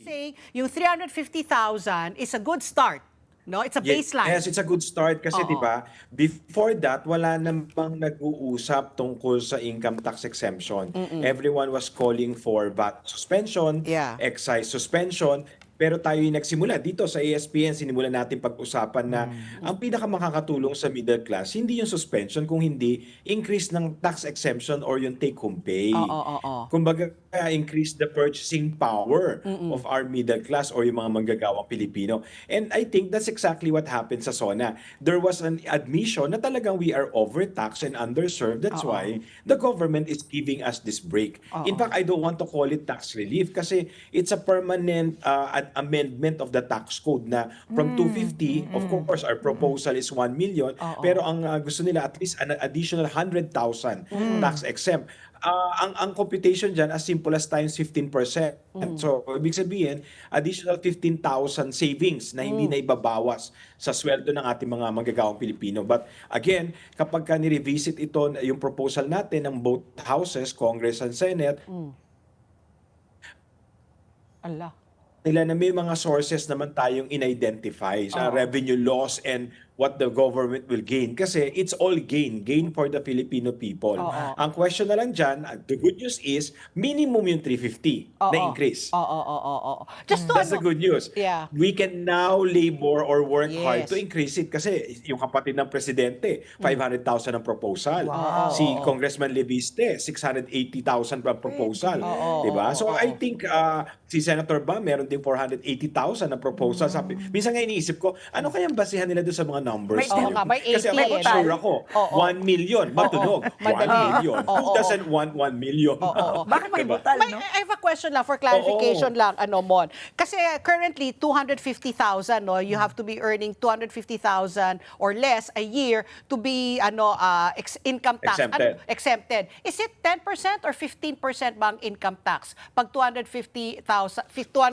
saying yung 350,000 is a good start. No, it's a baseline. Yes, it's a good start kasi Oo. 'di ba? Before that, wala namang nag-uusap tungkol sa income tax exemption. Everyone was calling for VAT suspension, Yeah. excise suspension, pero tayo yung nagsimula dito sa ASPN, sinimulan natin pag-usapan na ang pinakamakakatulong sa middle class, hindi yung suspension, kung hindi increase ng tax exemption or yung take-home pay. Oo. Kumbaga, increase the purchasing power of our middle class or yung mga manggagawang Pilipino. And I think that's exactly what happened sa SONA. There was an admission na talagang we are overtaxed and underserved. That's why the government is giving us this break. In fact, I don't want to call it tax relief kasi it's a permanent amendment of the tax code na from 250, of course, our proposal is 1 million, pero ang gusto nila at least an additional 100,000 tax exempt. Ang computation dyan as simple as times 15%. So, ibig sabihin, additional 15,000 savings na hindi na ibabawas sa sweldo ng ating mga manggagawang Pilipino. But again, kapag ni-revisit ito, yung proposal natin ng both houses, Congress and Senate, Ala. nila na may mga sources naman tayong in-identify sa revenue loss and what the government will gain. Kasi it's all gain for the Filipino people. Ang question na lang dyan, the good news is, minimum yung 350 na increase. Just to That's the good news. Yeah. We can now labor or work hard Yes. to increase it kasi yung kapatid ng presidente, 500,000 ang proposal. Si Congressman Leviste, 680,000 ang proposal. Diba? So I think si Senator Bam, meron din 480,000 na proposal. Sabi, minsan nga iniisip ko, ano kayang basihan nila doon sa mga numbers? May Kasi 80 sure ako, 1 million, matunog. 1 million. Who doesn't want 1 million? Bakit may Diba? butal, no? I have a question lang for clarification lang, Mon. Kasi currently, 250,000, no? You have to be earning 250,000 or less a year to be income tax exempted. Is it 10% or 15% bang income tax? Pag 251,000.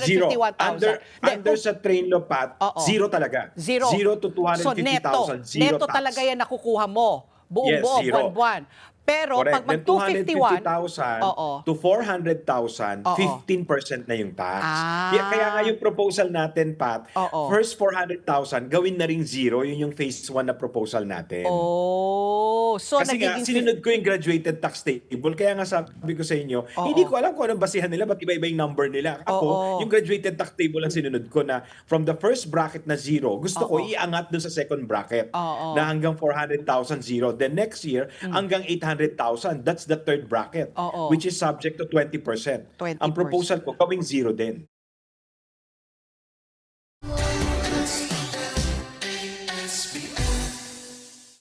Zero. Under sa train law, Pat, zero talaga. Zero. 0 to So 250,000. Zero neto tax. talaga yan nakukuha mo. Buong-buo, Yes, zero. buwan-buwan. Pero Correct. pag mag Then 251, 250,000 to 400,000, 15% na yung tax. Kaya nga yung proposal natin, Pat, first 400,000, gawin na ring zero. Yun yung phase 1 na proposal natin. so Kasi nga, nagiging sinunod ko yung graduated tax table. Kaya nga sabi ko sa inyo, hindi ko alam kung anong basihan nila, ba't iba-iba yung number nila. Ako, yung graduated tax table ang sinunod ko na from the first bracket na zero, gusto ko iangat dun sa second bracket na hanggang 400,000 zero. Then next year, hanggang 800,000. That's the third bracket, which is subject to 20%. Ang proposal ko, gawing zero din.